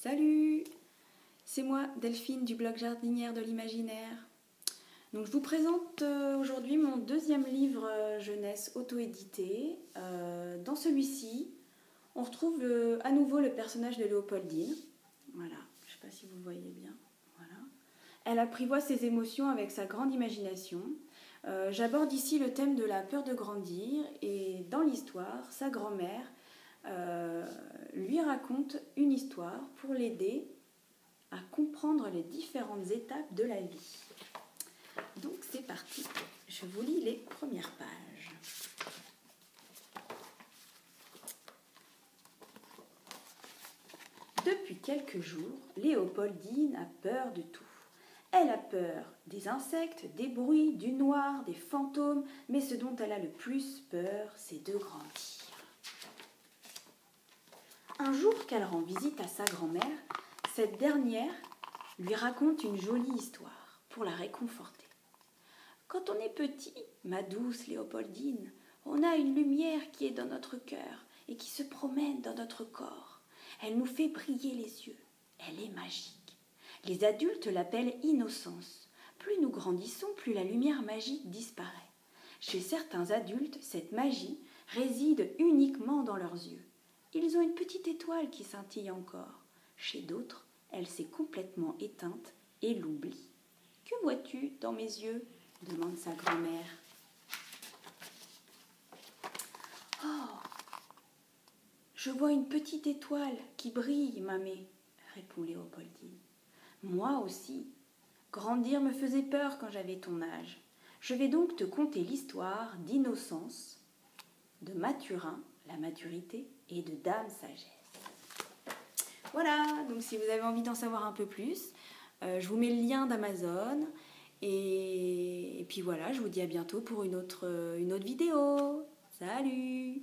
Salut, c'est moi Delphine du blog Jardinière de l'Imaginaire. Donc je vous présente aujourd'hui mon deuxième livre jeunesse auto-édité. Dans celui-ci, on retrouve à nouveau le personnage de Léopoldine. Voilà, je ne sais pas si vous le voyez bien. Voilà. Elle apprivoise ses émotions avec sa grande imagination. J'aborde ici le thème de la peur de grandir et dans l'histoire, sa grand-mère lui raconte une histoire pour l'aider à comprendre les différentes étapes de la vie. Donc c'est parti, je vous lis les premières pages. Depuis quelques jours, Léopoldine a peur de tout. Elle a peur des insectes, des bruits, du noir, des fantômes, mais ce dont elle a le plus peur, c'est de grandir. Un jour qu'elle rend visite à sa grand-mère, cette dernière lui raconte une jolie histoire pour la réconforter. Quand on est petit, ma douce Léopoldine, on a une lumière qui est dans notre cœur et qui se promène dans notre corps. Elle nous fait briller les yeux. Elle est magique. Les adultes l'appellent innocence. Plus nous grandissons, plus la lumière magique disparaît. Chez certains adultes, cette magie réside uniquement dans leurs yeux. Ils ont une petite étoile qui scintille encore. Chez d'autres, elle s'est complètement éteinte et l'oublie. « Que vois-tu dans mes yeux ?» demande sa grand-mère. « Oh, je vois une petite étoile qui brille, mamé, » répond Léopoldine. « Moi aussi. Grandir me faisait peur quand j'avais ton âge. Je vais donc te conter l'histoire d'Innocence, de Mathurin, la maturité, et de Dame Sagesse. » Voilà, donc si vous avez envie d'en savoir un peu plus, je vous mets le lien d'Amazon. Et puis voilà, je vous dis à bientôt pour une autre vidéo. Salut!